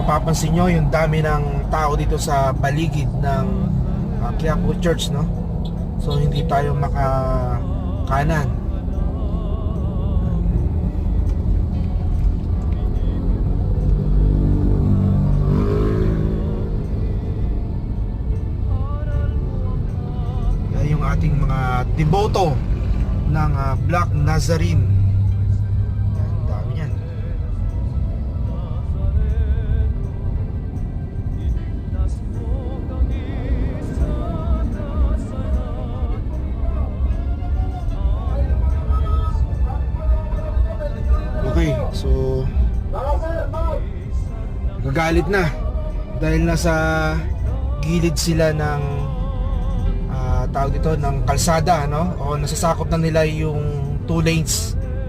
mapapansin nyo yung dami ng tao dito sa paligid ng Quiapo Church, no? So hindi tayo makakanan. Yan yung ating mga devoto ng Black Nazarene. Yan, dami yan. Okay, so nagagalit na dahil nasa gilid sila ng tawag dito ng kalsada, no? O nasasakop na nila yung 2 lanes